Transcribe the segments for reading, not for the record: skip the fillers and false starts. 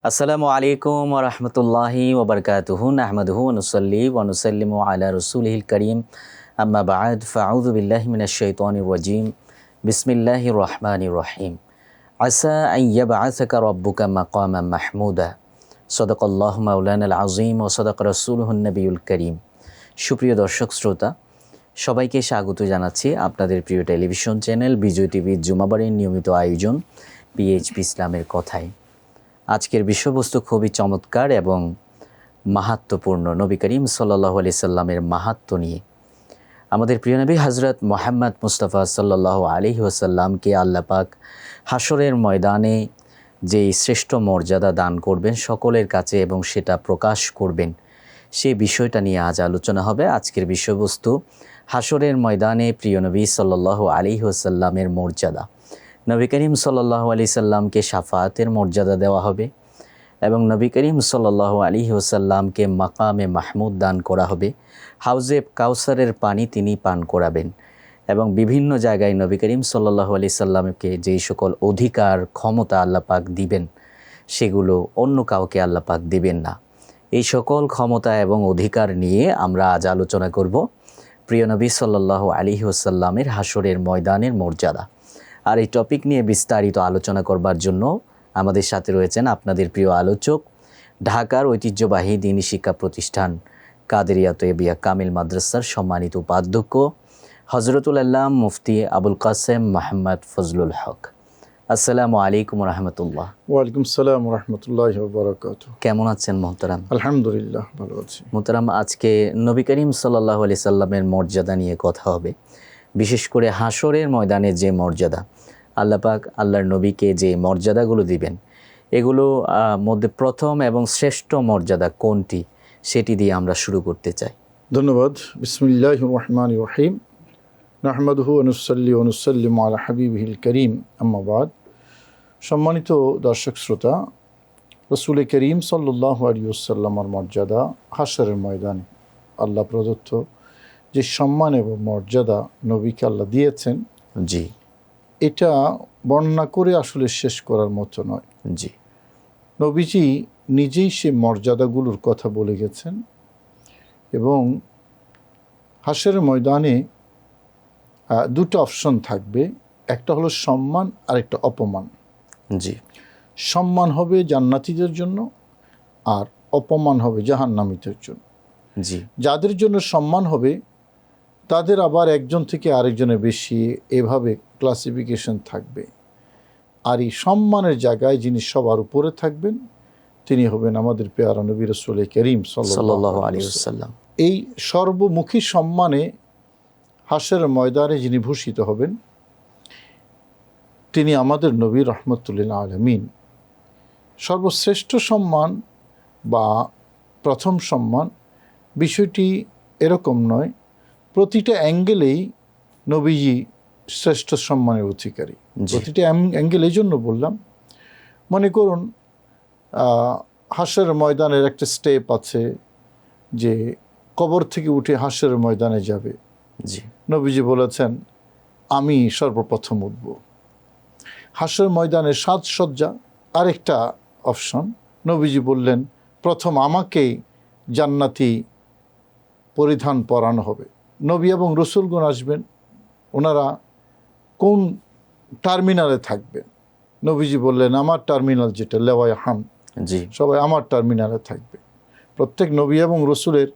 আসসালামু আলাইকুম ওয়া রাহমাতুল্লাহি ওয়া বারাকাতুহু নাহমাদুহু ওয়া নুসাল্লি ওয়া নুসাল্লিমু আলা রাসূলিহিল কারীম আম্মা বা'দ ফাআউযু বিল্লাহি মিনাশ শাইতানির রাজীম বিসমিল্লাহির রহমানির রহিম আসা আন ইয়াবআসাকা রাব্বুকা মাকামান মাহমুদা সাদাকাল্লাহু মাওলানাল আযীম ওয়া সাদাকা রাসূলুহুন নবিয়ুল কারীম। সুপ্রিয় দর্শক শ্রোতা, সবাইকে স্বাগত জানাচ্ছি আপনাদের প্রিয় টেলিভিশন চ্যানেল বিজয় টিভির জুমাবারের নিয়মিত আয়োজন পিএইচপি ইসলামের কথায়। আজকের বিষয়বস্তু খুবই চমৎকার এবং মাহাত্ম্যপূর্ণ। নবী করিম সাল্লাল্লাহু আলাইহি সাল্লামের মাহাত্ম্য নিয়ে আমাদের প্রিয় নবী হযরত মুহাম্মদ মুস্তাফা সাল্লাল্লাহু আলাইহি ওয়াসাল্লামকে আল্লাহ পাক হাসরের ময়দানে যেই শ্রেষ্ঠ মর্যাদা দান করবেন সকলের কাছে এবং সেটা প্রকাশ করবেন, সেই বিষয়টা নিয়ে আজ আলোচনা হবে। আজকের বিষয়বস্তু হাসরের ময়দানে প্রিয় নবী সাল্লাল্লাহু আলাইহি ওয়াসাল্লামের মর্যাদা। নবী করিম সাল্লাল্লাহু আলাইহি সাল্লামকে শাফাআতের মর্যাদা দেওয়া হবে এবং নবী করিম সাল্লাল্লাহু আলাইহি ওয়াসাল্লামকে মাকামে মাহমুদ দান করা হবে। হাউজে কাউসারের পানি তিনি পান করাবেন এবং বিভিন্ন জায়গায় নবী করিম সাল্লাল্লাহু আলাইহি সাল্লামকে যেই সকল অধিকার ক্ষমতা আল্লাহ পাক দিবেন, সেগুলো অন্য কাউকে আল্লাহ পাক দিবেন না। এই সকল ক্ষমতা এবং অধিকার নিয়ে আমরা আজ আলোচনা করব প্রিয় নবী সাল্লাল্লাহু আলাইহি ওয়াসাল্লামের হাসরের ময়দানের মর্যাদা। আর এই টপিক নিয়ে বিস্তারিত আলোচনা করবার জন্য আমাদের সাথে রয়েছেন আপনাদের প্রিয় আলোচক, ঢাকার ঐতিহ্যবাহী দ্বীনি শিক্ষা প্রতিষ্ঠান কাদেরিয়া তৈয়বিয়া কামিল মাদ্রাসার সম্মানিত উপাধ্যক্ষ হযরতুল আল্লামা মুফতি আবুল কাসেম মোহাম্মদ ফজলুল হক। আসসালামু আলাইকুম রাহমাতুল্লাহ। ওয়ালাইকুম আসসালাম রাহমাতুল্লাহি ওয়া বারাকাতুহু। কেমন আছেন মোহতারাম? আলহামদুলিল্লাহ, ভালো আছি মোহতারাম, আজকে নবী করিম সাল্লাল্লাহু আলাইহি সাল্লামের মর্যাদা নিয়ে কথা হবে। বিশেষ করে হাসরের ময়দানে যে মর্যাদা আল্লাহ পাক আল্লাহর নবীকে যে মর্যাদাগুলো দিবেন, এগুলো মধ্যে প্রথম এবং শ্রেষ্ঠ মর্যাদা কোনটি, সেটি দিয়ে আমরা শুরু করতে চাই। ধন্যবাদ। বিসমিল্লাহির রহমানির রহিম। নাহমাদুহু ওয়া নুসাল্লি ওয়া নুসাল্লিমু আলা হাবিবিহিল কারীম, আম্মা বাদ। সম্মানিত দর্শক শ্রোতা, রাসূল করিম সাল্লাল্লাহু আলাইহি ওয়াসাল্লামের মর্যাদা হাসরের ময়দানে আল্লাহ প্রদত্ত যে সম্মান এবং মর্যাদা নবীকে আল্লাহ দিয়েছেন, জি, এটা বর্ণনা করে আসলে শেষ করার মতো নয়। জি, নবীজি নিজেই সে মর্যাদাগুলোর কথা বলে গেছেন এবং হাসরের ময়দানে দুটো অপশন থাকবে, একটা হলো সম্মান আর একটা অপমান। জি, সম্মান হবে জান্নাতীদের জন্য আর অপমান হবে জাহান্নামীদের জন্য। জি, যাদের জন্য সম্মান হবে তাদের আবার একজন থেকে আরেকজনের বেশি এভাবে ক্লাসিফিকেশন থাকবে। আর এই সম্মানের জায়গায় যিনি সবার উপরে থাকবেন তিনি হবেন আমাদের পেয়ারা নবী রাসূল করিম সাল্লাল্লাহু আলাইহি ওয়াসাল্লাম। এই সর্বমুখী সম্মানে হাসরের ময়দানে যিনি ভূষিত হবেন তিনি আমাদের নবী রহমতুল্লিল আলামিন। সর্বশ্রেষ্ঠ সম্মান বা প্রথম সম্মান বিষয়টি এরকম নয়, প্রতিটা অ্যাঙ্গেলেই নবীজি শ্রেষ্ঠ সম্মানের অধিকারী। প্রতিটা অ্যাঙ্গেল এই জন্য বললাম, মনে করুন হাসরের ময়দানের একটা স্টেপ আছে যে কবর থেকে উঠে হাসরের ময়দানে যাবে। জি, নবীজি বলেছেন আমি সর্বপ্রথম উঠব। হাসরের ময়দানের সাজসজ্জা আরেকটা অপশন। নবীজি বললেন প্রথম আমাকেই জান্নাতি পরিধান পরানো হবে। নবী এবং রসুলগণ আসবেন, ওনারা কোন টার্মিনালে থাকবেন? নবীজি বললেন আমার টার্মিনাল যেটা লেওয়ায় হাম, জি, সবাই আমার টার্মিনালে থাকবে। প্রত্যেক নবী এবং রসুলের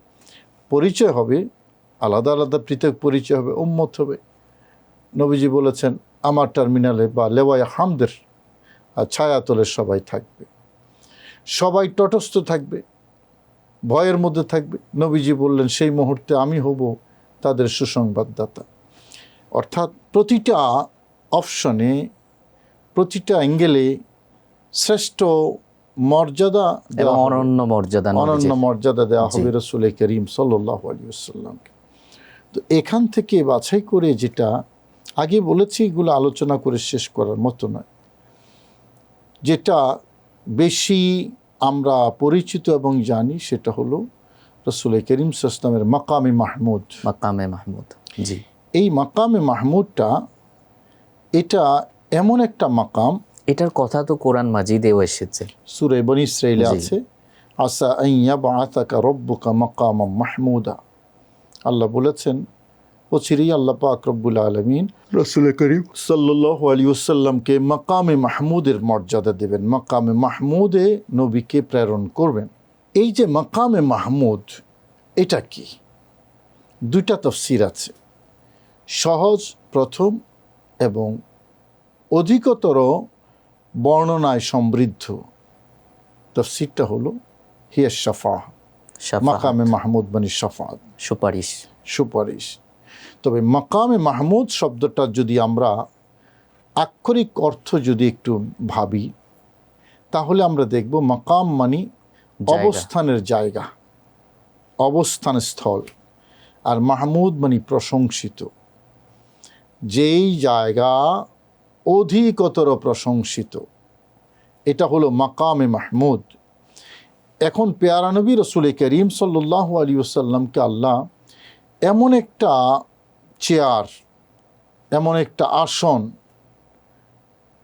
পরিচয় হবে আলাদা আলাদা, পৃথক পরিচয় হবে, উম্মত হবে। নবীজি বলেছেন আমার টার্মিনালে বা লেওয়ায় হামদের ছায়াতলে সবাই থাকবে, সবাই তটস্থ থাকবে, ভয়ের মধ্যে থাকবে। নবীজি বললেন সেই মুহূর্তে আমি হব তাদের সুসংবাদদাতা। অর্থাৎ প্রতিটা অপশনে, প্রতিটা অ্যাঙ্গেলে শ্রেষ্ঠ মর্যাদা এবং অনন্য মর্যাদা দেওয়া হবে রাসূল করিম সাল্লাল্লাহু আলাইহি ওয়াসাল্লামকে। তো এখান থেকে বাছাই করে, যেটা আগে বলেছি এগুলো আলোচনা করে শেষ করার মতো নয়, যেটা বেশি আমরা পরিচিত এবং জানি সেটা হলো রাসূল করিম সাল্লাল্লাহু আলাইহি ওয়াসাল্লামের মাকামে মাহমুদ। মাকামে মাহমুদ, জি। এই মাকামে মাহমুদটা এটা এমন একটা মাকাম এটার কথা তো কোরআন মাজিদেও এসেছে। সূরা বনী ইসরাঈলে জি। আছে, আসা আন ইয়াবআসাকা রাব্বুকা মাকামান মাহমুদা। আল্লাহ বলেছেন অচিরেই আল্লাহ পাক রব্বুল আলামিন রাসূল করিম সাল্লাল্লাহু আলাইহি ওয়াসাল্লামকে মাকামে মাহমুদের মর্যাদা দেবেন, মাকামে মাহমুদে নবীকে প্রেরণ করবেন। এই যে মাকামে মাহমুদ, এটা কি? দুইটা তাফসীর আছে, সহজ প্রথম এবং অধিকতর বর্ণনায় সমৃদ্ধ তাফসীরটা হলো হিয়া শাফাআহ, শাফাআত, মাকামে মাহমুদ মানে শাফাআত, সুপারিশ। সুপারিশ। তবে মাকামে মাহমুদ শব্দটা যদি আমরা আক্ষরিক অর্থ যদি একটু ভাবি, তাহলে আমরা দেখব মাকাম মানে অবস্থানের জায়গা, অবস্থান স্থল, আর মাহমুদ মানে প্রশংসিত, যেই জায়গা অধিকতর প্রশংসিত, এটা হলো মাকামে মাহমুদ। এখন পেয়ারা নবী রসুল করিম সাল্লাল্লাহু আলাইহি ওয়াসাল্লামকে আল্লাহ এমন একটা চেয়ার, এমন একটা আসন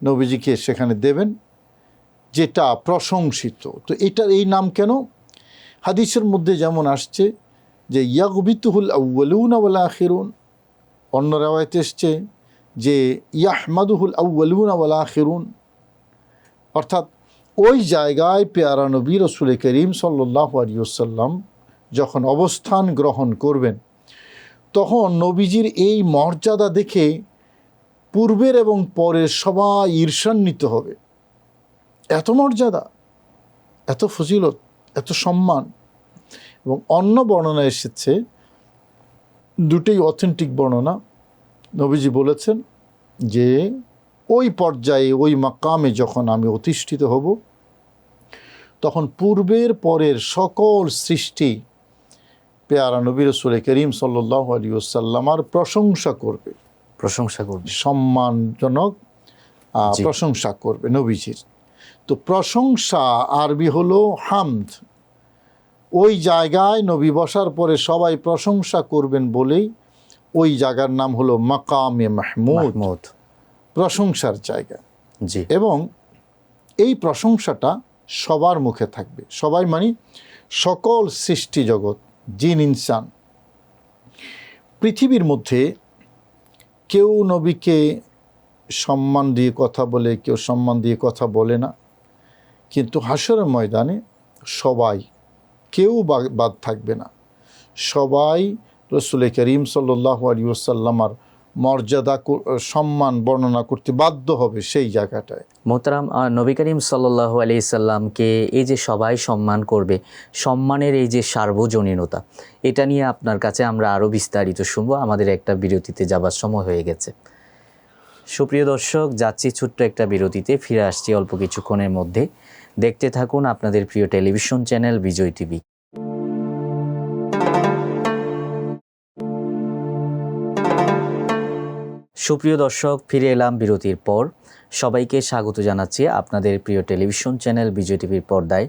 নবীজিকে সেখানে দেবেন যেটা প্রশংসিত। তো এটার এই নাম কেন? হাদিসের মধ্যে যেমন আসছে যে ইয়াগবিতুহুল আউয়ালুনা ওয়াল আখিরুন, অন্য রাওয়ায়াতে এসছে যে ইয়াহমাদুহুল আউয়ালুনা ওয়াল আখিরুন, অর্থাৎ ওই জায়গায় পেয়ারা নবী রসুল করিম সাল্লাল্লাহু আলাইহি ওয়াসাল্লাম যখন অবস্থান গ্রহণ করবেন, তখন নবীজির এই মর্যাদা দেখে পূর্বের এবং পরের সবাই ঈর্ষান্বিত হবে। এত মর্যাদা, এত ফজিলত, এত সম্মান। এবং অন্য বর্ণনা এসেছে, দুটোই অথেন্টিক বর্ণনা, নবীজি বলেছেন যে ওই পর্যায়ে, ওই মাকামে যখন আমি অধিষ্ঠিত হব, তখন পূর্বের পরের সকল সৃষ্টি পেয়ারা নবী রাসূল করিম সাল্লাল্লাহু আলাইহি ওয়াসাল্লামের প্রশংসা করবে, সম্মানজনক প্রশংসা করবে নবীজির। তো প্রশংসা আরবি হলো হামদ। ওই জায়গায় নবী বসার পরে সবাই প্রশংসা করবেন বলেই ওই জায়গার নাম হলো মাকামে মাহমুদ, প্রশংসার জায়গা। জি। এবং এই প্রশংসাটা সবার মুখে থাকবে, সবাই মানে সকল সৃষ্টি জগৎ, জিন ইনসান। পৃথিবীর মধ্যে কেউ নবীকে সম্মান দিয়ে কথা বলে, কেউ সম্মান দিয়ে কথা বলে না, কিন্তু হাশরের ময়দানে সবাই, কেউ বাদ থাকবে না, সবাই রসুল করিম সাল্লাল্লাহু আলাইহি ওয়াসাল্লামের মর্যাদা, সম্মান বর্ণনা করতে বাধ্য হবে সেই জায়গাটায়। মোহতারাম, নবী করিম সাল্লাল্লাহু আলাইহি সাল্লামকে এই যে সবাই সম্মান করবে, সম্মানের এই যে সার্বজনীনতা, এটা নিয়ে আপনার কাছে আমরা আরও বিস্তারিত শুনবো। আমাদের একটা বিরতিতে যাবার সময় হয়ে গেছে। সুপ্রিয় দর্শক, যাচ্ছি ছোট্ট একটা বিরতিতে, ফিরে আসছি অল্প কিছুক্ষণের মধ্যে। দেখতে থাকুন আপনাদের প্রিয় টেলিভিশন চ্যানেল বিজয় টিভি। সুপ্রিয় দর্শক, ফিরে এলাম বিরতির পর। সবাইকে স্বাগত জানাচ্ছি আপনাদের প্রিয় টেলিভিশন চ্যানেল বিজয় টিভির পর্দায়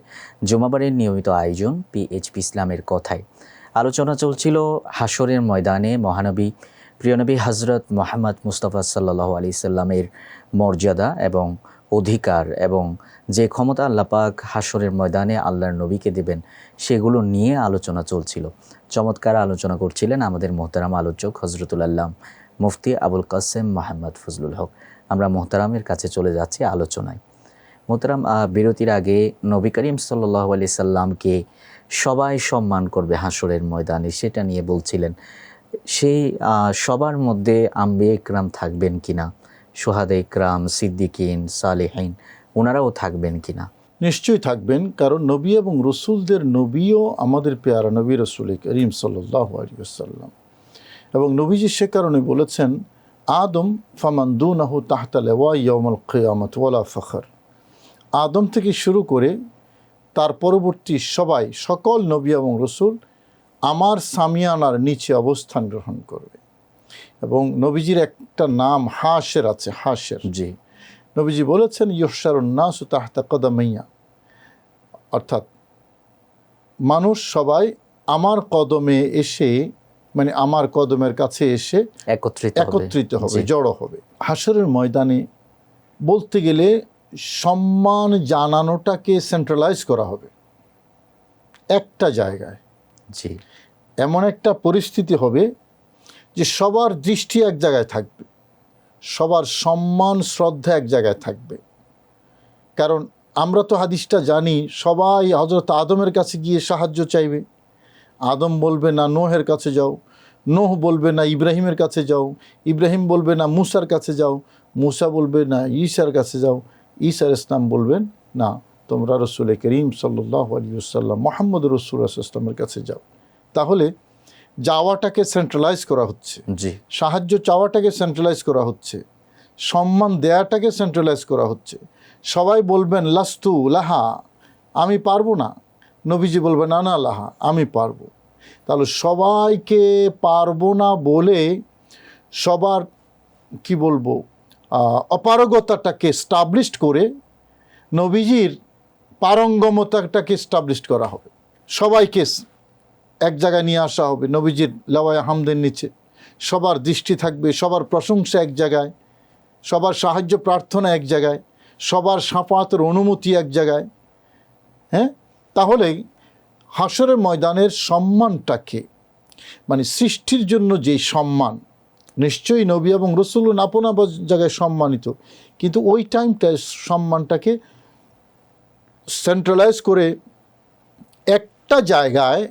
জুমাবারের নিয়মিত আয়োজন পিএইচপি ইসলামের কথায়। আলোচনা চলছিল হাশরের ময়দানে মহানবী প্রিয়নবী হজরত মোহাম্মদ মুস্তাফা সাল্লাল্লাহু আলাইহি সাল্লামের মর্যাদা এবং অধিকার, এবং যে ক্ষমতা আল্লাহ পাক হাশরের ময়দানে আল্লাহর নবীকে দেবেন, সেগুলো নিয়ে আলোচনা চলছিল। চমৎকার আলোচনা করছিলেন আমাদের মোহতারাম আলোচক হজরতুল আল্লাহ মুফতি আবুল কাসেম মোহাম্মদ ফজলুল হক। আমরা মোহতারামের কাছে চলে যাচ্ছি আলোচনায়। মোহতারাম, বিরতির আগে নবী করিম সাল্লাল্লাহু আলাইহি সাল্লামকে সবাই সম্মান করবে হাশরের ময়দানে, সেটা নিয়ে বলছিলেন। সেই সবার মধ্যে আম্বিয়া ইকরাম থাকবেন কিনা, শুহাদা ইকরাম, সিদ্দিকিন, সালেহিন, ওনারাও থাকবেন কিনা? নিশ্চয়ই থাকবেন, কারণ নবী এবং রসুলদের নবীও আমাদের পেয়ারা নবী রসুল করিম সাল্লাল্লাহু আলাইহি ওয়াসাল্লাম। এবং নবীজি সে কারণে বলেছেন, আদম ফামান দুনাহু তাহতা লিওয়া ইয়াউমুল কিয়ামত ওয়ালা ফখর। আদম থেকে শুরু করে তার পরবর্তী সবাই, সকল নবী এবং রসুল আমার সামিয়ানার নিচে অবস্থান গ্রহণ করবে। এবং নবীজির একটা নাম হাশের আছে, হাশের। জি। নবীজি বলেছেন ইউহশারুন নাসু তাহতা কদমাইয়া, অর্থাৎ মানুষ সবাই আমার কদমে এসে, মানে আমার কদমের কাছে এসে একত্রিত হবে, জড়ো হবে। হাশরের ময়দানে বলতে গেলে সম্মান জানানোটাকে সেন্ট্রালাইজ করা হবে একটা জায়গায়। জি, এমন একটা পরিস্থিতি হবে যে সবার দৃষ্টি এক জায়গায় থাকবে, সবার সম্মান শ্রদ্ধা এক জায়গায় থাকবে। কারণ আমরা তো হাদিসটা জানি, সবাই হযরত আদমের কাছে গিয়ে সাহায্য চাইবে। আদম বলবে না নোহের কাছে যাও, নোহ বলবে না ইব্রাহিমের কাছে যাও, ইব্রাহিম বলবে না মুসার কাছে যাও, মুসা বলবে না ঈসার কাছে যাও, ঈসা আলাইহিস সালাম বলবেন না তোমরা রসুল করিম সাল্লাল্লাহু আলাইহি ওয়াসাল্লাম মুহাম্মদ রাসূলুল্লাহ সাল্লাল্লাহু আলাইহি ওয়াসাল্লামের কাছে যাও। তাহলে যাওয়াটাকে সেন্ট্রালাইজ করা হচ্ছে, জি, সাহায্য চাওয়াটাকে সেন্ট্রালাইজ করা হচ্ছে, সম্মান দেয়াটাকে সেন্ট্রালাইজ করা হচ্ছে। সবাই বলবেন লাস্তু লাহা, আমি পারবো না। নবীজি বলবেন না না লাহা, আমি পারবো। তাহলে সবাইকে পারবো না বলে সবার কি বলবো অপারগতাটাকে স্টাবলিশড করে নবীজির পারঙ্গমতাটাকে স্টাবলিশড করা হবে। সবাইকে এক জায়গায় নিয়ে আসা হবে নবীজির লাওয়ায়ে হামদের নিচে। সবার দৃষ্টি থাকবে, সবার প্রশংসা এক জায়গায়, সবার সাহায্য প্রার্থনা এক জায়গায়, সবার শাফাতের অনুমতি এক জায়গায়। হ্যাঁ, তাহলে হাশরের ময়দানের সম্মানটাকে, মানে সৃষ্টির জন্য যেই সম্মান, নিশ্চয়ই নবী এবং রসুল আপন আপন জায়গায় সম্মানিত, কিন্তু ওই টাইমটায় সম্মানটাকে সেন্ট্রালাইজ করে একটা জায়গায়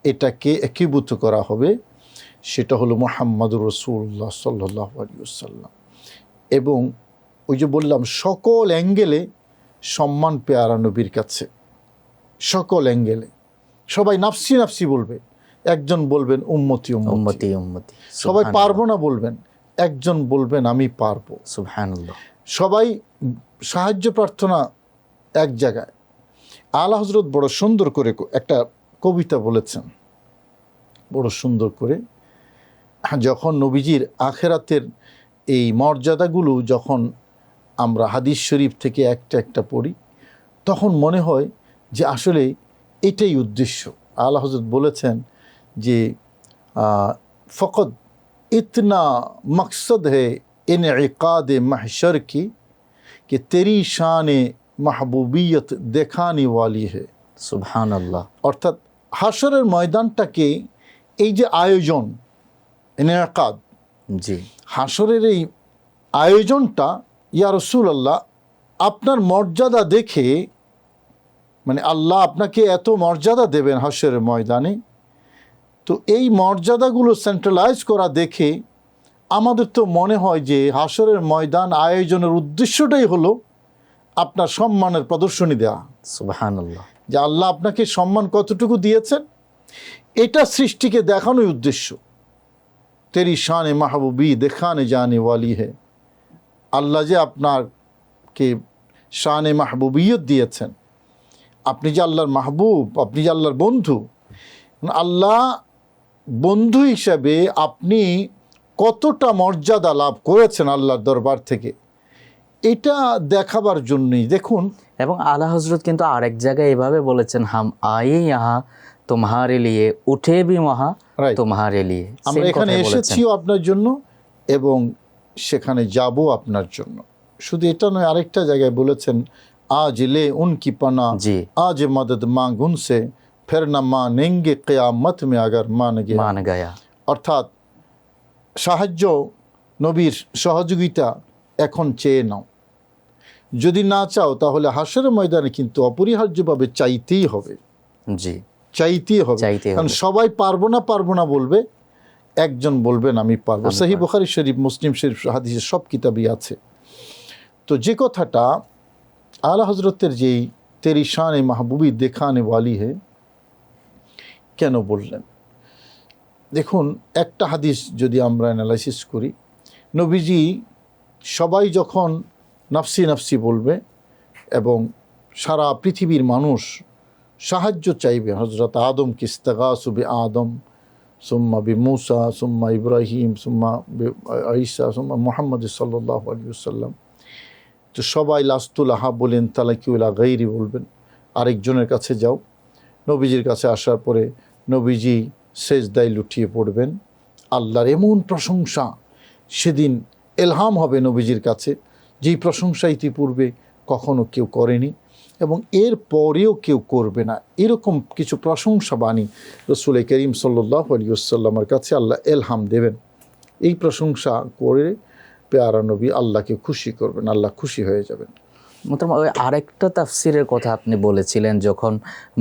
এটাকে একীভূত করা হবে, সেটা হলো মুহাম্মদুর রাসূলুল্লাহ সাল্লাল্লাহু আলাইহি ওয়াসাল্লাম। এবং ওই যে বললাম সকল অ্যাঙ্গেলে সম্মান পেয়ারা নবীর কাছে, সকল অ্যাঙ্গেলে। সবাই নাফসি নাফসি বলবে, একজন বলবেন উম্মতি উম্মতি, উম্মতি উম্মতি। সবাই পারবো না বলবেন, একজন বলবেন আমি পারবো। সুবহানাল্লাহ। সবাই সাহায্য প্রার্থনা এক জায়গায়। আলা হযরত বড় সুন্দর করে একটা কবিতা বলেছেন, বড় সুন্দর করে। যখন নবীজির আখেরাতের এই মর্যাদাগুলো যখন আমরা হাদিস শরীফ থেকে একটা একটা পড়ি, তখন মনে হয় যে আসলে এটাই উদ্দেশ্য। আলা হযরত বলেছেন যে ফকত ইতনা মকসদ হে ইনইকাদ মাহশর কি कि तेरी शान महबूबियत देखाने वाली है। সুবহানাল্লাহ। অর্থাৎ হাশরের ময়দানটাকে এই যে আয়োজন, ইনইকাদ, জি, হাশরের এই আয়োজনটা, ইয়া রাসূলুল্লাহ আপনার মর্যাদা দেখে, মানে আল্লাহ আপনাকে এত মর্যাদা দেবেন হাশরের ময়দানে, তো এই মর্যাদাগুলো সেন্ট্রালাইজ করা দেখে আমাদের তো মনে হয় যে হাশরের ময়দান আয়োজনের উদ্দেশ্যটাই হলো আপনার সম্মানের প্রদর্শনী দেওয়া। সুবহানাল্লাহ। যে আল্লাহ আপনাকে সম্মান কতটুকু দিয়েছেন, এটা সৃষ্টিকে দেখানোই উদ্দেশ্য। তেরি শানে মাহবুবি দেখানে জানে ওয়ালি হে, আল্লাহ যে আপনাকে শানে মাহবুবিয়ত দিয়েছেন, আপনি যে আল্লাহর মাহবুব, আপনি যে আল্লাহর বন্ধু, আল্লাহ বন্ধু হিসাবে আপনি কতটা মর্যাদা লাভ করেছেন আল্লাহর দরবার থেকে, এটা দেখাবার জন্যই। দেখুন, এবং আলা হযরত কিন্তু আরেক জায়গায় এভাবে বলেছেন, হাম আয়ে ইহা তোমারে লিয়ে উঠে ভি ওয়াহা Right. তোমারে লিয়ে। আমরা এখানে এসেছিও আপনার জন্য এবং সেখানে যাব আপনার জন্য। শুধু এটা নয়, আরেকটা জায়গায় বলেছেন আজ লে উনকি পানা, জি, আজ মদদ মাঙ্গ উনসে, ফের না মানেঙ্গে কিয়ামত মে আগার মান গয়া। মান গায়া। অর্থাৎ সাহায্য, নবীর সহযোগিতা এখন চেয়ে নাও, যদি না চাও তাহলে হাশরের ময়দানে কিন্তু অপরিহার্যভাবে চাইতেই হবে, জি, চাইতেই হবে। চাইতেই কারণ হবে। সবাই পারবো না বলবে, একজন বলবেন আমি পারবো। আমি সহিহ পারবো। বুখারী শরীফ, মুসলিম শরীফ, হাদিসের সব কিতাবই আছে। তো যে কথাটা আলা হজরতের যেই তেরি শানে মাহবুবি দেখানে ওয়ালি হে কেন বললেন, দেখুন একটা হাদিস যদি আমরা অ্যানালাইসিস করি, নবীজি সবাই যখন নাফসি নাফসি বলবে এবং সারা পৃথিবীর মানুষ সাহায্য চাইবে, হজরত আদম কিস্তাগাসু বি আদম, সুম্মা বি মুসা, সুম্মা ইব্রাহিম, সুম্মা বি ঈসা, সুম্মা মুহাম্মদ সাল্লাল্লাহু আলাইহি ওয়াসাল্লাম, তো সবাই লাস্তুলাহা বলেন তালাকিউলা গাইরি বলবেন, আরেকজনের কাছে যাও। নবীজির কাছে আসার পরে নবীজি সেজদায় লুটিয়ে পড়বেন, আল্লাহর এমন প্রশংসা সেদিন এলহাম হবে নবীজির কাছে, যেই প্রশংসা ইতিপূর্বে কখনো কেউ করেনি এবং এর পরেও কেউ করবে না, এরকম কিছু প্রশংসা বাণী রসুল করিম সাল্লাল্লাহু আলাইহি ওয়াসাল্লামের কাছে আল্লাহ এলহাম দেবেন। এই প্রশংসা করে পেয়ারা নবী আল্লাহকে খুশি করবেন, আল্লাহ খুশি হয়ে যাবেন। মোহতারাম, ওই আরেকটা তাফসিরের কথা আপনি বলেছিলেন যখন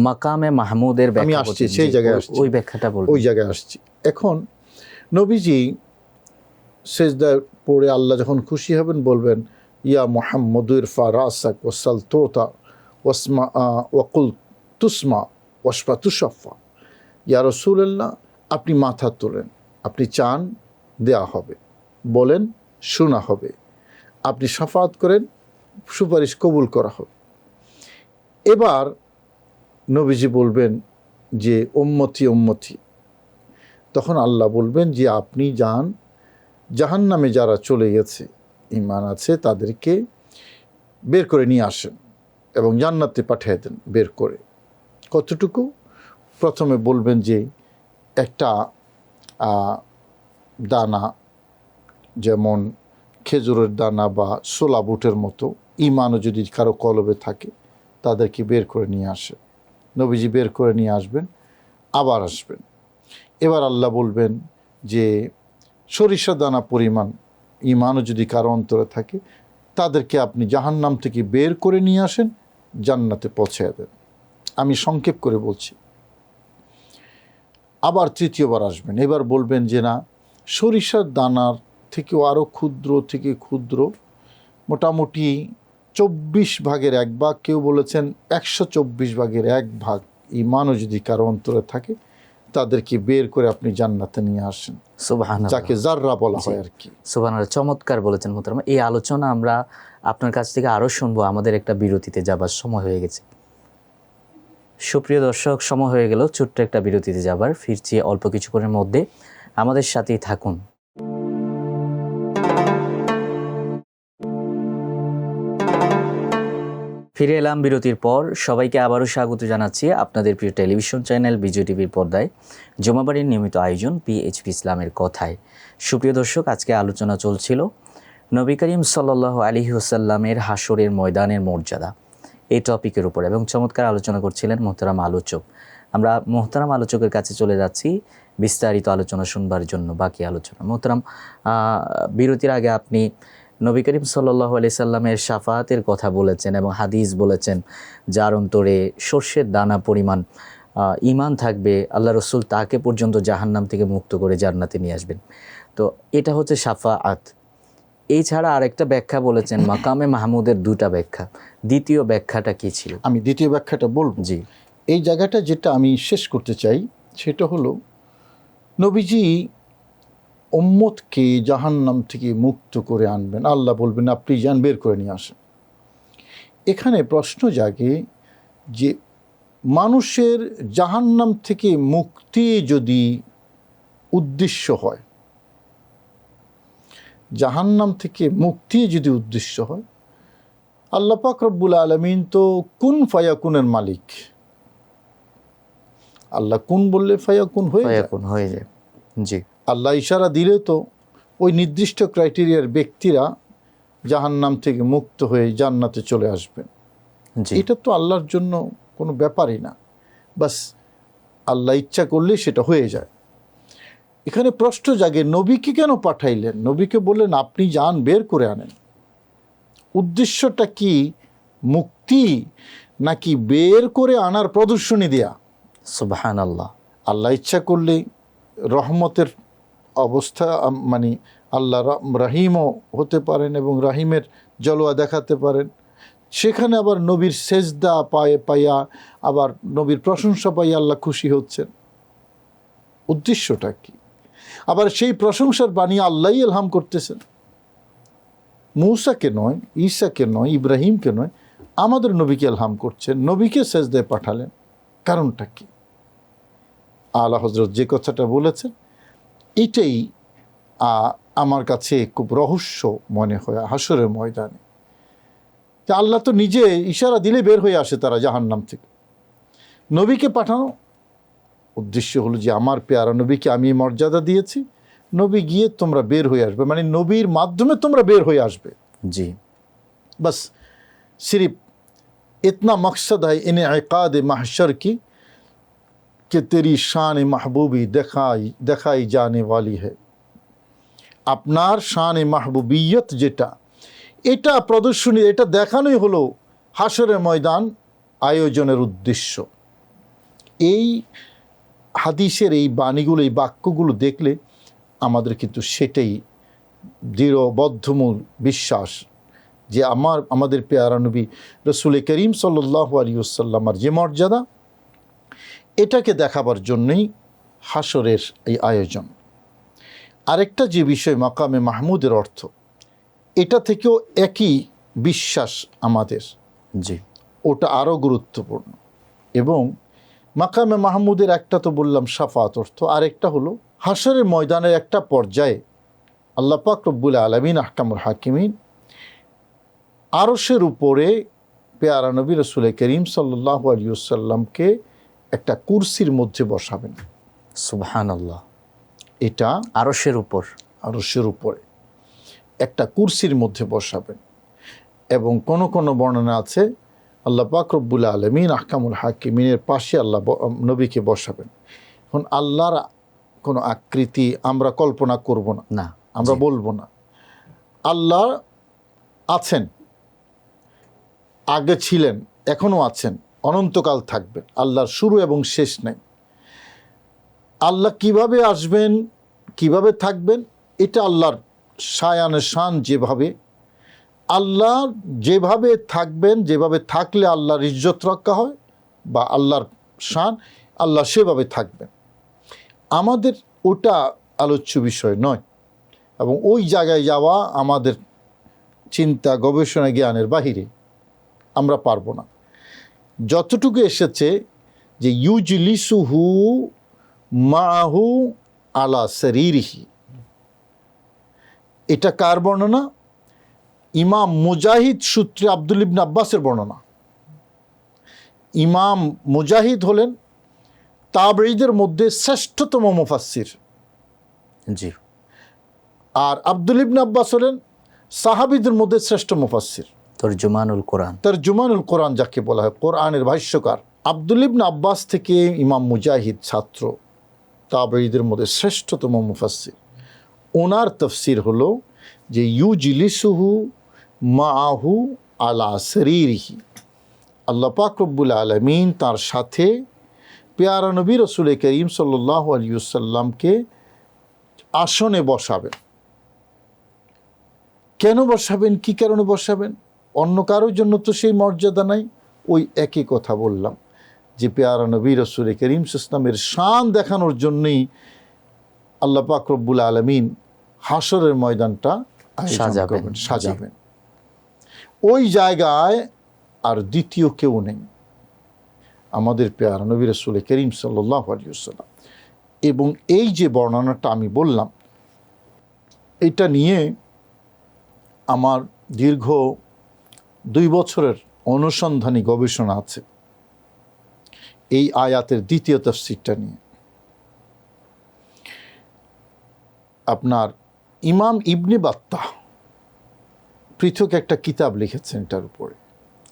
মাকামে মাহমুদের আমি আসছি সেই জায়গায় আসছি, ওই ব্যাখ্যাটা বলুন। ওই জায়গায় আসছি। এখন নবীজি সেজদায় পড়ে আল্লাহ যখন খুশি হবেন বলবেন, ইয়া মুহাম্মদু ইরফা রাসাক ওয়াসাল তোতা ওয়াসমা ওয়াকুল তুসমা ওয়াসফা তুশাফা। ইয়া রাসূলুল্লাহ, আপনি মাথা তোলেন, আপনি চান দেয়া হবে, বলেন শোনা হবে, আপনি শাফাত করেন সুপারিশ কবুল করা হবে। এবার নবীজি বলবেন যে উম্মতি উম্মতি, তখন আল্লাহ বলবেন যে আপনি যান, জাহান্নামে যারা চলে গেছে ঈমান আছে তাদেরকে বের করে নিয়ে আসেন এবং জান্নাতে পাঠিয়ে দেন বের করে। কতটুকু? প্রথমে বলবেন যে একটা দানা, যেমন খেজুরের দানা বা সোলা বুটের মতো ঈমানও যদি কারো কলবে থাকে তাদেরকে বের করে নিয়ে আসেন। নবীজি বের করে নিয়ে আসবেন, আবার আসবেন। এবার আল্লাহ বলবেন যে সরিষা দানা পরিমাণ ঈমানও যদি কারো অন্তরে থাকে তাদেরকে আপনি জাহান্নাম থেকে বের করে নিয়ে আসেন, জান্নাতে পৌঁছে দেন। আমি সংক্ষেপ করে বলছি। আবার তৃতীয়বার আসবেন, এবার বলবেন যে না, সরিষার দানার থেকেও আরও ক্ষুদ্র থেকে ক্ষুদ্র, মোটামুটি 24 ভাগের 1 ভাগ, কেউ বলেছেন 124 ভাগের 1 ভাগ ঈমানও যদি কারো অন্তরে থাকে তাদেরকে বের করে আপনি জান্নাতে নিয়ে আসেন, সুবহানাল্লাহ, যাকে জাররা বলা হয় আর কি। সুবহানাল্লাহ, চমৎকার বলেছেন মোহতারাম। এই আলোচনা আমরা আপনার কাছ থেকে আরও শুনবো। আমাদের একটা বিরতিতে যাবার সময় হয়ে গেছে। সুপ্রিয় দর্শক, সময় হয়ে গেল ছোট্ট একটা বিরতিতে যাবার। ফিরছি অল্প কিছুক্ষণের মধ্যে, আমাদের সাথেই থাকুন। ফিরে এলাম বিরতির পর। সবাইকে আবারও স্বাগত জানাচ্ছি আপনাদের প্রিয় টেলিভিশন চ্যানেল বিজয় টিভির পর্দায় জুমাবাড়ির নিয়মিত আয়োজন পিএইচপি ইসলামের কথায়। সুপ্রিয় দর্শক, আজকে আলোচনা চলছিল নবী করিম সাল্লাল্লাহু আলাইহি ওয়াসাল্লামের হাসরের ময়দানের মর্যাদা, এই টপিকের উপর, এবং চমৎকার আলোচনা করছিলেন মোহতারাম আলোচক। আমরা মোহতারাম আলোচকের কাছে চলে যাচ্ছি বিস্তারিত আলোচনা শুনবার জন্য, বাকি আলোচনা। মোহতারাম, বিরতির আগে আপনি নবী করিম সাল্লাল্লাহু আলাইহি সাল্লামের শাফাতের কথা বলেছেন এবং হাদিস বলেছেন, যার অন্তরে সর্ষের দানা পরিমাণ ঈমান থাকবে, আল্লাহ রসুল তাকে পর্যন্ত জাহান্নাম থেকে মুক্ত করে জান্নাতে নিয়ে আসবেন। তো এটা হচ্ছে শাফাআত। এছাড়া আরেকটা ব্যাখ্যা বলেছেন মাকামে মাহমুদের, দুটা ব্যাখ্যা। দ্বিতীয় ব্যাখ্যাটা কি ছিল? আমি দ্বিতীয় ব্যাখ্যাটা বলবো। জি, এই জায়গাটা যেটা আমি শেষ করতে চাই সেটা হলো, নবীজি উম্মতকে জাহান্নাম থেকে মুক্ত করে আনবেন, আল্লাহ বলবেন আপনি যান, বের করে নিয়ে আসেন। এখানে প্রশ্ন জাগে যে মানুষের জাহান্নাম থেকে মুক্তি যদি উদ্দেশ্য হয়, জাহান্নাম থেকে মুক্তি যদি উদ্দেশ্য হয়, আল্লাহ পাক রব্বুল আলামিন তো কুন ফায়াকুনের মালিক। আল্লাহ কুন বললে ফায়াকুন হয়ে যায়। জি, আল্লাহ ইশারা দিলে তো ওই নির্দিষ্ট ক্রাইটেরিয়ার ব্যক্তিরা জাহান্নাম থেকে মুক্ত হয়ে জান্নাতে চলে আসবেন। এটা তো আল্লাহর জন্য কোনো ব্যাপারই না, বাস আল্লাহ ইচ্ছা করলে সেটা হয়ে যায়। এখানে প্রশ্ন জাগে, নবীকে কেন পাঠাইলেন? নবীকে বললেন আপনি যান, বের করে আনেন। উদ্দেশ্যটা কি? মুক্তি নাকি বের করে আনার প্রদর্শনী দেয়া? সুবহানাল্লাহ। আল্লাহ ইচ্ছা করলে রহমতের অবস্থা, মানে আল্লাহ রাহিমও হতে পারেন এবং রাহিমের জলওয়া দেখাতে পারেন। সেখানে আবার নবীর সেজদা পাইয়া, আবার নবীর প্রশংসা পাইয়া আল্লাহ খুশি হচ্ছেন। উদ্দেশ্যটা কি? আবার সেই প্রশংসার বাণী আল্লাহই ইলহাম করতেছেন, মূসাকে নয়, ঈসাকে নয়, ইব্রাহিমকে নয়, আমাদের নবীকে ইলহাম করছেন, নবীকে সেজদায় পাঠালেন। কারণটা কি? আলা হযরত যে কথাটা বলেছেন, এটাই আমার কাছে খুব রহস্য মনে হয় হাসরের ময়দানে। যে আল্লাহ তো নিজে ইশারা দিলে বের হয়ে আসে তারা জাহান্নাম থেকে। নবীকে পাঠানো উদ্দেশ্য হলো যে আমার পেয়ারা নবীকে আমি মর্যাদা দিয়েছি, নবী গিয়ে তোমরা বের হয়ে আসবে, মানে নবীর মাধ্যমে তোমরা বের হয়ে আসবে। জি, বাস सिर्फ इतना मकसद है इन इक़ाद महशर की कि तेरी शान महबूबी দেখাই जाने वाली है। আপনার শান মাহবুবিয়ত যেটা, এটা প্রদর্শনী, এটা দেখানোই হলো হাসরের ময়দান আয়োজনের উদ্দেশ্য। এই হাদিসের এই বাণীগুলো, এই বাক্যগুলো দেখলে আমাদের কিন্তু সেটাই দৃঢ় বদ্ধমূল বিশ্বাস যে আমাদের পেয়ারা নবী রসুল করিম সাল্লাল্লাহু আলাইহি ওয়াসাল্লামের যে মর্যাদা, এটাকে দেখাবার জন্যই হাসরের এই আয়োজন। আরেকটা যে বিষয় মাকামে মাহমুদের অর্থ, এটা থেকেও একই বিশ্বাস আমাদের, জি, ওটা আরও গুরুত্বপূর্ণ। এবং মাকামে মাহমুদের একটা তো বললাম শাফাত অর্থ, আরেকটা হলো হাসরের ময়দানের একটা পর্যায়ে আল্লাহ পাক রব্বুল আলামিন আহকামুল হাকিমিন আরশের উপরে পেয়ারা নবী রসুল করিম সাল্লাল্লাহু আলাইহি ওয়াসাল্লামকে একটা কুরসির মধ্যে বসাবেন। সুবহানাল্লাহ। এটা আরশের উপরে একটা কুরসির মধ্যে বসাবেন। এবং কোন কোন বর্ণনা আছে আল্লাহ পাক রব্বুল আলামিন আহকামুল হাকিমিনের পাশে আল্লাহ নবীকে বসাবেন। এখন আল্লাহর কোনো আকৃতি আমরা কল্পনা করব না, আমরা বলবো না। আল্লাহ আছেন, আগে ছিলেন, এখনও আছেন, অনন্তকাল থাকবেন। আল্লাহর শুরু এবং শেষ নেই। আল্লাহ কিভাবে আসবেন, কিভাবে থাকবেন, এটা আল্লাহর শায়ানে শান। যেভাবে আল্লাহ যেভাবে থাকবেন, যেভাবে থাকলে আল্লাহর ইজ্জত রক্ষা হয় বা আল্লাহর শান, আল্লাহ সেভাবে থাকবেন। আমাদের ওটা আলোচ্য বিষয় নয়, এবং ওই জায়গায় যাওয়া আমাদের চিন্তা গবেষণা জ্ঞানের বাহিরে, আমরা পারবো না। যতটুকু এসেছে যে ইউজলিসুহু মাহু আলা শরীরিহি, এটা কার বর্ণনা? ইমাম মুজাহিদ সূত্রে আব্দুল ইবনে আব্বাসের বর্ণনা। ইমাম মুজাহিদ হলেন তাবেঈদের মধ্যে শ্রেষ্ঠতম মুফাসসির, জি, আর আব্দুল ইবনে আব্বাস হলেন সাহাবীদের মধ্যে শ্রেষ্ঠ মুফাসসির। তরজুমানুল কোরআন যাকে বলা হয়, কোরআনের ভাষ্যকার। আব্দুল ইবনে আব্বাস থেকে ইমাম মুজাহিদ ছাত্র, তাবেঈদের মধ্যে শ্রেষ্ঠতম মুফাসসির। ওনার তাফসীর হলো যে ইউজলিসুহু মাআহু আলা সরীরিহি, আল্লাহ পাক রব্বুল আলামিন তার সাথে পেয়ারা নবী রসুল করিম সাল্লাল্লাহু আলাইহি ওয়াসাল্লামকে আসনে বসাবেন। কেন বসাবেন, কি কারণে বসাবেন? অন্য কারোর জন্য তো সেই মর্যাদা নাই। ওই একই কথা বললাম যে পেয়ারা নবী রসুল করিম সাল্লামের শান দেখানোর জন্যই আল্লাহ পাক রব্বুল আলামিন হাসরের ময়দানটা সাজাবেন। ওই জায়গায় আর দ্বিতীয় কেউ নেই, আমাদের পেয়ারা নবী রাসূল করিম সাল্লাল্লাহু আলাইহি ওয়াসাল্লাম। এবং এই যে বর্ণনাটা আমি বললাম, এটা নিয়ে আমার দীর্ঘ 2 বছরের অনুসন্ধানী গবেষণা আছে এই আয়াতের দ্বিতীয় তাফসীরটা নিয়ে। আপনার ইমাম ইবনে বাত্তাহ পৃথক একটা কিতাব লিখেছেন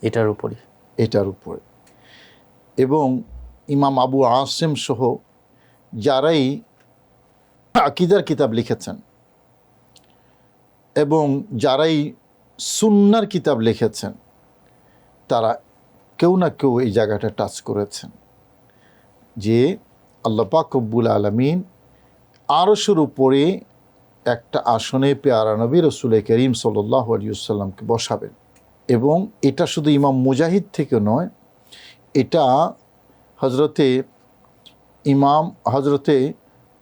এটার উপরে। এবং ইমাম আবু আসিম সহ যারাই আকীদার কিতাব লিখেছেন এবং যারাই সুন্নাহর কিতাব লিখেছেন, তারা কেউ না কেউ এই জায়গাটা টাচ করেছেন যে আল্লাহ পাক রব্বুল আলামিন আরশের উপরে একটা আসনে পেয়ারা নবী রাসূল করিম সাল্লাল্লাহু আলাইহি ওয়াসাল্লামকে বসাবেন। এবং এটা শুধু ইমাম মুজাহিদ থেকে নয়, এটা হজরতে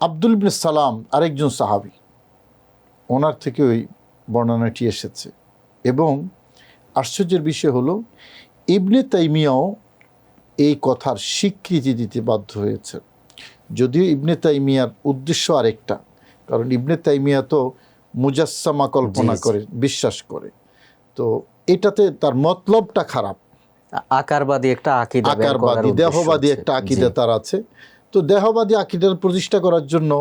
আব্দুল ইবনে সালাম আরেকজন সাহাবী, ওনার থেকে ওই বর্ণনাটি এসেছে। এবং আশ্চর্যের বিষয় হলো ইবনে তাইমিয়াও এই কথার স্বীকৃতি দিতে বাধ্য হয়েছে। যদিও ইবনে তাইমিয়ার উদ্দেশ্য আরেকটা, কারণ ইবনে তাইমিয়া তো মুজাসসামা কল্পনা করে, বিশ্বাস করে। তো এটাতে তার মতলবটা খারাপ, আকারবাদী দেহবাদী একটা আকীদা তার আছে। তো দেহবাদী আকীদার প্রতিষ্ঠা করার জন্য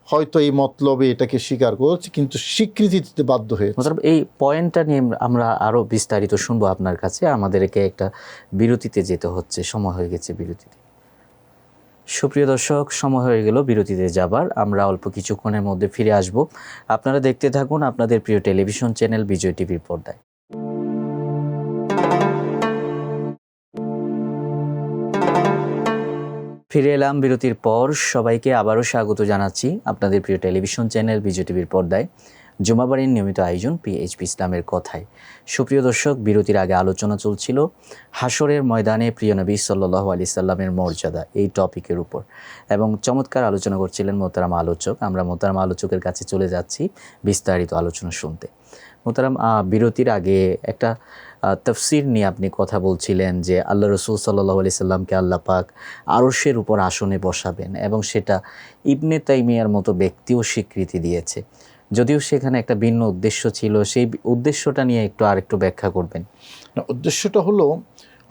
হয়তো এই মতলবে এটাকে স্বীকার করেছে, কিন্তু স্বীকৃতি দিতে বাধ্য হয়েছে। মতলব এই পয়েন্টটা নিয়ে আমরা আরও বিস্তারিত শুনবো আপনার কাছে। আমাদেরকে একটা বিরতিতে যেতে হচ্ছে, সময় হয়ে গেছে বিরতিতে। সুপ্রিয় দর্শক, সময় হয়ে গেল বিরতিতে যাবার। আমরা অল্প কিছুক্ষণের মধ্যে ফিরে আসব। আপনারা দেখতে থাকুন আপনাদের প্রিয় টেলিভিশন চ্যানেল বিজয় টিভির পর্দায়। ফিরে এলাম বিরতির পর। সবাইকে আবারও স্বাগত জানাচ্ছি আপনাদের প্রিয় টেলিভিশন চ্যানেল বিজয় টিভির পর্দায় জুমাবাড়ির নিয়মিত আয়োজন পিএইচপি ইসলামের কথায়। সুপ্রিয় দর্শক, বিরতির আগে আলোচনা চলছিল হাসরের ময়দানে প্রিয় নবী সাল্লাল্লাহু আলাইহি সাল্লামের মর্যাদা, এই টপিকের উপর, এবং চমৎকার আলোচনা করছিলেন মোহতারাম আলোচক। আমরা মোহতারাম আলোচকের কাছে চলে যাচ্ছি বিস্তারিত আলোচনা শুনতে। মোহতারাম, বিরতির আগে একটা তাফসির নিয়ে আপনি কথা বলছিলেন যে আল্লাহ রসুল সাল্লাল্লাহু আলাইহি সাল্লামকে আল্লাহ পাক আরশের উপর আসনে বসাবেন, এবং সেটা ইবনে তাইমিয়ার মতো ব্যক্তিও স্বীকৃতি দিয়েছে, যদিও সেখানে একটা ভিন্ন উদ্দেশ্য ছিল। সেই উদ্দেশ্যটা নিয়ে আরেকটু ব্যাখ্যা করবেন। না, উদ্দেশ্যটা হলো,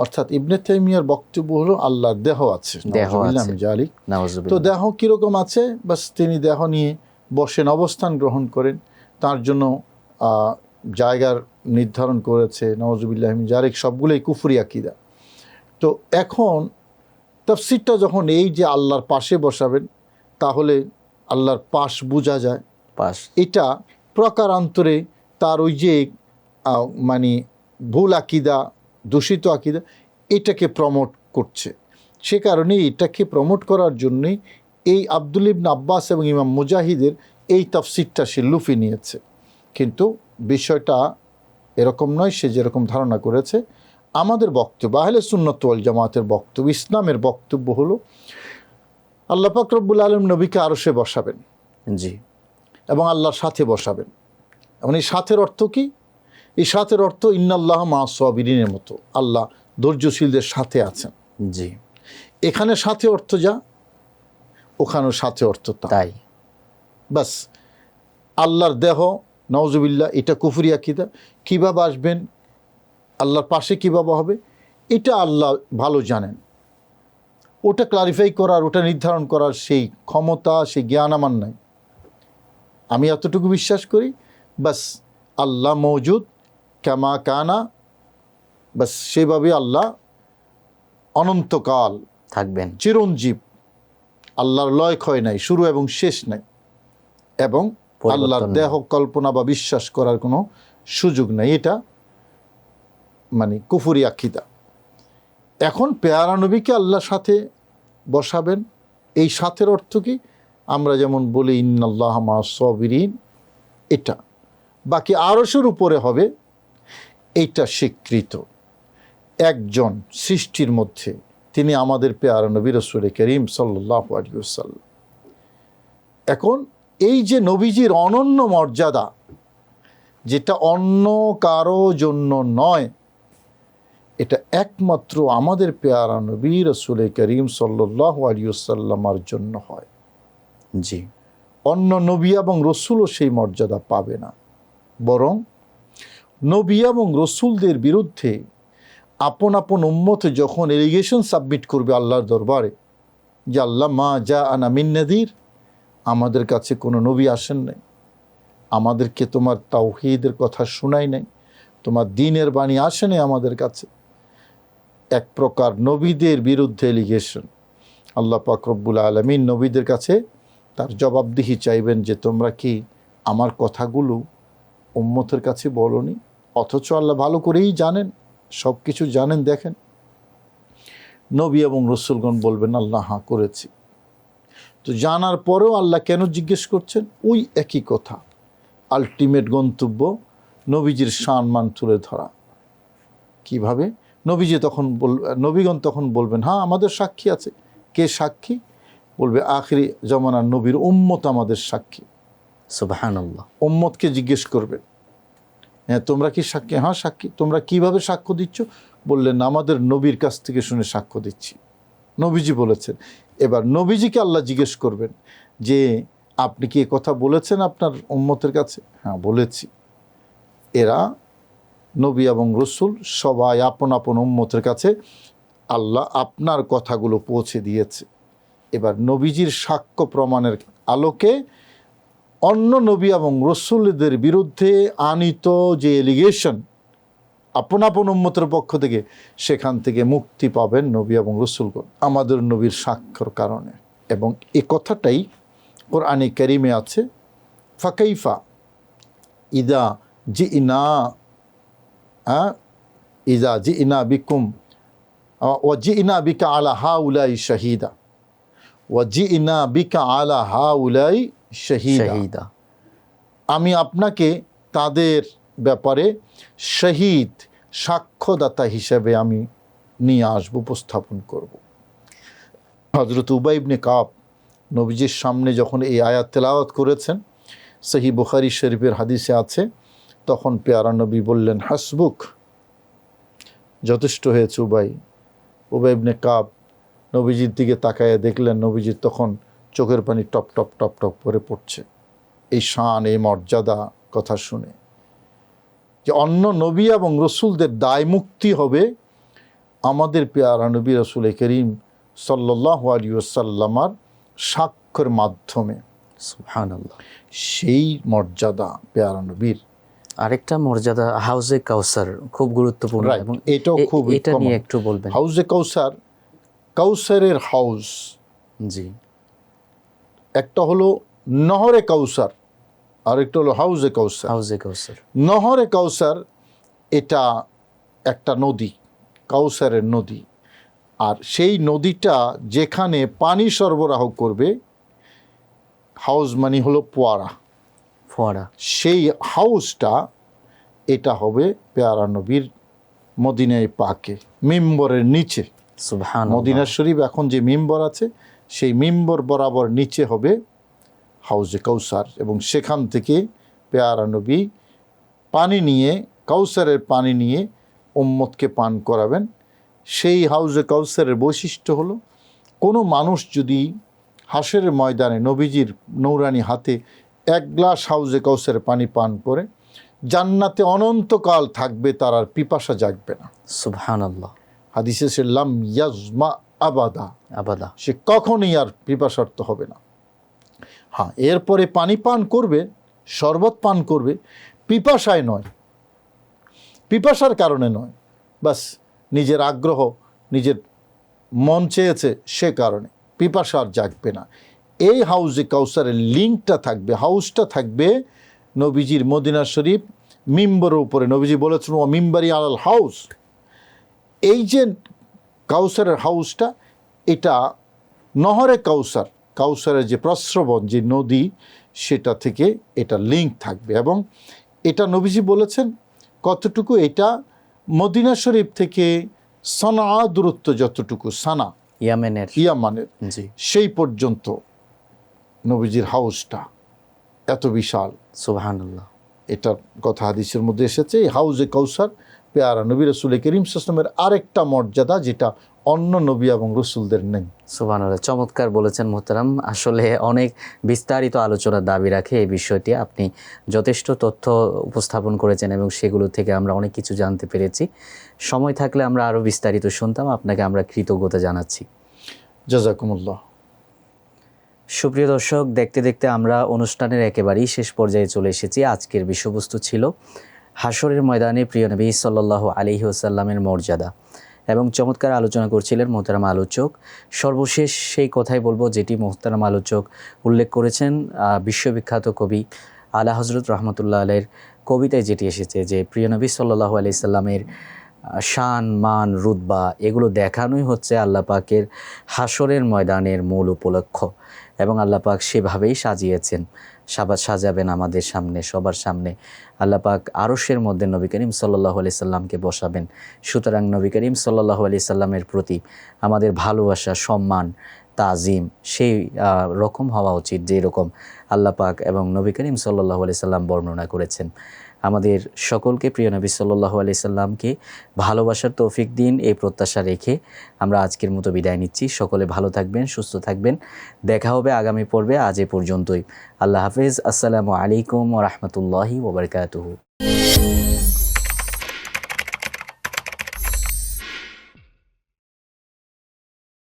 অর্থাৎ ইবনে তাইমিয়ার বক্তব্য হলো আল্লাহর দেহ আছে, তো দেহ কিরকম আছে, বাস তিনি দেহ নিয়ে বসেন, অবস্থান গ্রহণ করেন, তার জন্য জায়গার নির্ধারণ করেছে, নাউজুবিল্লাহ মিন যালিক, সবগুলোই কুফরি আকীদা। তো এখন তাফসীরটা যখন এই যে আল্লাহর পাশে বসাবেন, তাহলে আল্লাহর পাশ বোঝা যায়, পাশ, এটা প্রকারান্তরে তার ওই যে মানে ভুল আকীদা, দূষিত আকীদা, এটাকে প্রমোট করছে। সে কারণে এটাকে প্রমোট করার জন্যই এই আব্দুল ইবনে আব্বাস এবং ইমাম মুজাহিদের এই তাফসীরটা সে লুফে নিয়েছে। কিন্তু বিষয়টা এরকম নয়, সে যেরকম ধারণা করেছে। আমাদের বক্তব্য, আহলে সুন্নাত ওয়াল জামাতের বক্তব্য, ইসলামের বক্তব্য হলো আল্লাহ পাক রব্বুল আলামিন নবীকে আরশে বসাবেন, জি, এবং আল্লাহর সাথে বসাবেন। এবং এই সাথের অর্থ কি? এই সাথের অর্থ ইন্নাল্লাহ মা সাবিরিনের মতো, আল্লাহ ধৈর্যশীলদের সাথে আছেন। জি, এখানে সাথে অর্থ যা, ওখানেও সাথে অর্থ তাই। বাস, আল্লাহর দেহ, নাউজুবিল্লাহ, এটা কুফরি আকীদা। কীভাবে আসবেন, আল্লাহর পাশে কীভাবে হবে, এটা আল্লাহ ভালো জানেন। ওটা ক্লারিফাই করার, ওটা নির্ধারণ করার সেই ক্ষমতা, সেই জ্ঞান আমার নাই। আমি এতটুকু বিশ্বাস করি, বাস আল্লাহ মওজুদ, কামা কানা, বাস সেভাবে আল্লাহ অনন্তকাল থাকবেন, চিরঞ্জীব। আল্লাহর লয় ক্ষয় নাই, শুরু এবং শেষ নাই, এবং আল্লাহর দেহ কল্পনা বা বিশ্বাস করার কোনো সুযোগ নাই। এটা মানে কুফরি আকীদা। এখন পেয়ারা নবীকে আল্লাহর সাথে বসাবেন, এই সাথের অর্থ কি? আমরা যেমন বলি ইন্নাল্লাহ মা সাবিরিন, এটা বাকি আরশের উপরে হবে, এইটা স্বীকৃত। একজন সৃষ্টির মধ্যে তিনি আমাদের পেয়ারা নবী রাসূল করিম সাল্লাল্লাহু আলাইহি ওয়াসাল্লাম। এখন এই যে নবীজির অনন্য মর্যাদা, যেটা অন্য কারো জন্য নয়, এটা একমাত্র আমাদের পেয়ারা নবী রাসূল করিম সাল্লাল্লাহু আলাইহি ওয়াসাল্লামের জন্য হয়। জি, অন্য নবী এবং রসুলও সেই মর্যাদা পাবে না। বরং নবী এবং রসুলদের বিরুদ্ধে আপন আপন উম্মত যখন এলিগেশন সাবমিট করবে আল্লাহর দরবারে, যে আল্লাহ মা যা আনা মিন নাযীর, আমাদের কাছে কোনো নবী আসেন নাই, আমাদেরকে তোমার তাওহীদের কথা শোনাই নাই, তোমার দ্বীনের বাণী আসে নাই আমাদের কাছে, এক প্রকার নবীদের বিরুদ্ধে এলিগেশন। আল্লাহ পাক রব্বুল আলামিন নবীদের কাছে তার জবাবদিহি চাইবেন যে তোমরা কি আমার কথাগুলো উম্মতের কাছে বলনি? অথচ আল্লাহ ভালো করেই জানেন, সব কিছু জানেন। দেখেন, নবী এবং রসুলগণ বলবেন আল্লাহ হাঁ করেছি। তো জানার পরেও আল্লাহ কেন জিজ্ঞেস করছেন? ওই একই কথা, আলটিমেট গন্তব্য নবীজির সম্মান তুলে ধরা। কিভাবে? নবীগণ তখন বলবেন হ্যাঁ আমাদের সাক্ষী আছে। কে সাক্ষী? বলবে আখিরি জামানার নবীর উম্মত আমাদের সাক্ষী। সুবহানাল্লাহ। উম্মতকে জিজ্ঞেস করবেন, হ্যাঁ তোমরা কি সাক্ষী? হ্যাঁ সাক্ষী। তোমরা কিভাবে সাক্ষ্য দিচ্ছ? বললেন আমাদের নবীর কাছ থেকে শুনে সাক্ষ্য দিচ্ছি, নবীজি বলেছেন। এবার নবীজিকে আল্লাহ জিজ্ঞেস করবেন যে আপনি কি এ কথা বলেছেন আপনার উম্মতের কাছে? হ্যাঁ বলেছি। এরা নবী এবং রসুল সবাই আপন আপন উম্মতের কাছে আল্লাহ আপনার কথাগুলো পৌঁছে দিয়েছে। এবার নবীজির সাক্ষ্য প্রমাণের আলোকে অন্য নবী এবং রসুলদের বিরুদ্ধে আনিত যে এলিগেশন আপন আপন উম্মতের পক্ষ থেকে, সেখান থেকে মুক্তি পাবেন নবী এবং রসুলগণ আমাদের নবীর সাক্ষ্যর কারণে। এবং এ কথাটাই কোরআনে কারিমে আছে, ফাকাইফা ইদা জিনা বিকুম ওয়াজিনা বিকা আলা হাউলাই শাহিদা, ওয়াজিনা বিকা আলা হাউলাই শাহিদা, আমি আপনাকে তাদের ব্যাপারে শহীদ সাক্ষ্যদাতা হিসেবে আমি নিয়ে আসব, উপস্থাপন করব। হযরত উবাই ইবনে কাব নবীজির সামনে যখন এই আয়াত তেলাওয়াত করেছেন, সহিহ বুখারী শরীফের হাদিসে আছে, তখন পেয়ারা নবী বললেন, হাসবুক, যথেষ্ট হয়েছে উবাই। উবাই ইবনে কাব নবীজির দিকে তাকায় দেখলেন নবীজির তখন চোখের পানি টপ টপ টপ টপ করে পড়ছে এই শান, এই মর্যাদা কথা শুনে, যে অন্য নবী এবং রসুলদের দায় মুক্তি হবে আমাদের পেয়ারা নবী রাসূল করিম সাল্লাল্লাহু আলাইহি ওয়াসাল্লামার সাক্ষ্যের মাধ্যমে। সুবহানাল্লাহ। সেই মর্যাদা পেয়ারা নবীর। আরেকটা মর্যাদা হাউজে কাউসার, খুব গুরুত্বপূর্ণ, এবং এটাও খুব, এটা নিয়ে একটু বলবেন। হাউজে কাউসার, কাউসারের হাউস, জি, একটা হলো নহরে কাউসার, আরেকটা হলো হাউজে কাউসার। হাউজে কাউসার, নহরে কাউসার এটা একটা নদী, কাউসারের নদী, আর সেই নদীটা যেখানে পানি সরবরাহ করবে, হাউস মানে হলো ফোয়ারা, সেই হাউসটা এটা হবে পেয়ারা নবীর মদিনায় পাকে মিম্বরের নিচে। সুবহানাল্লাহ। মদিনা শরীফ এখন যে মিম্বর আছে, সেই মিম্বর বরাবর নিচে হবে হাউজে কাউসার, এবং সেখান থেকে পেয়ারা নবী পানি নিয়ে, কাউসারের পানি নিয়ে উম্মতকে পান করাবেন। সেই হাউজে কাউসারের বৈশিষ্ট্য হলো, কোনো মানুষ যদি হাসরের ময়দানে নবীজির নৌরানি হাতে এক গ্লাস হাউজে কাউসারের পানি পান করে, জান্নাতে অনন্তকাল থাকবে, তার আর পিপাসা জাগবে না। সুবহানাল্লাহ। হাদিসে সে লাম ইয়াজমা আবাদা, আবাদা, সে কখনই আর পিপাসার্ত হবে না। হ্যাঁ, এরপরে পানি পান করবে, শরবত পান করবে, পিপাসায় নয়, পিপাসার কারণে নয়, বাস নিজের আগ্রহ, নিজের মন চেয়েছে সে কারণে, পিপাসা আর জাগবে না। এই হাউজে কাউসারের লিঙ্কটা থাকবে, হাউসটা থাকবে নবীজির মদিনা শরীফ মিম্বরের উপরে। নবীজি বলেছেন, ও মিম্বারি আলাল হাউস। এই যে কাউসারের হাউসটা, এটা নহরে কাউসার, কাউসারের যে প্রস্রবণ, যে নদী, সেটা থেকে এটা লিঙ্ক থাকবে। এবং এটা নবীজি বলেছেন কতটুকু, এটা মদিনা শরীফ থেকে সানা দূরত্ব যতটুকু, সানা ইয়ামানের, সেই পর্যন্ত নবীজির হাউসটা এত বিশাল। সুবহানাল্লাহ। এটার কথা হাদিসের মধ্যে এসেছে। এই হাউজে কাউসার পেয়ারা নবী রাসূল করিম সাল্লাল্লাহু আলাইহি ওয়াসাল্লামের আরেকটা মর্যাদা, যেটা অন্য নবী এবং রসুলদের নেই। সুবহানাল্লাহ, চমৎকার বলেছেন মুহতারাম। আসলে অনেক বিস্তারিত আলোচনার দাবি রাখে এই বিষয়টি। আপনি যথেষ্ট তথ্য উপস্থাপন করেছেন এবং সেগুলো থেকে আমরা অনেক কিছু জানতে পেরেছি। সময় থাকলে আমরা আরও বিস্তারিত শুনতাম। আপনাকে আমরা কৃতজ্ঞতা জানাচ্ছি। জাযাকুমুল্লাহ। সুপ্রিয় দর্শক, দেখতে দেখতে আমরা অনুষ্ঠানের একেবারেই শেষ পর্যায়ে চলে এসেছি। আজকের বিষয়বস্তু ছিল হাশরের ময়দানে প্রিয় নবী সাল্লাল্লাহু আলাইহি ওয়াসাল্লামের মর্যাদা, এবং চমৎকার আলোচনা করছিলেন মোহতারাম আলোচক। সর্বশেষ সেই কথাই বলবো যেটি মোহতারাম আলোচক উল্লেখ করেছেন, বিশ্ববিখ্যাত কবি আলা হজরত রহমতুল্লাহ আলাইহির কবিতায় যেটি এসেছে, যে প্রিয় নবী সাল্লাল্লাহু আলাইহি সাল্লামের শান, মান, রুতবা এগুলো দেখানোই হচ্ছে আল্লাহ পাকের হাশরের ময়দানের মূল উপলক্ষ, এবং আল্লাহ পাক সেভাবেই সাজিয়েছেন, সাজাবেন আমাদের সামনে, সবার সামনে আল্লাহ পাক আরশের মধ্যে নবী করিম সাল্লাল্লাহু আলাইহি সাল্লামকে বসাবেন। সুতরাং নবী করিম সাল্লাল্লাহু আলাইহি সাল্লামের প্রতি আমাদের ভালোবাসা, সম্মান, তাজিম সেই রকম হওয়া উচিত যে রকম আল্লাহ পাক এবং নবী করিম সাল্লাল্লাহু আলাইহি সাল্লাম বর্ণনা করেছেন। আমাদের সকলকে প্রিয় নবী সাল্লাল্লাহু আলাইহি সাল্লামকে ভালোবাসার তৌফিক দিন, এই প্রত্যাশা রেখে আমরা আজকের মতো বিদায় নিচ্ছি। সকলে ভালো থাকবেন, সুস্থ থাকবেন। দেখা হবে আগামী পর্বে। আজ এ পর্যন্তই। আল্লাহ হাফেজ। আসসালামু আলাইকুম ওয়া রাহমাতুল্লাহি ওয়া বারাকাতুহু।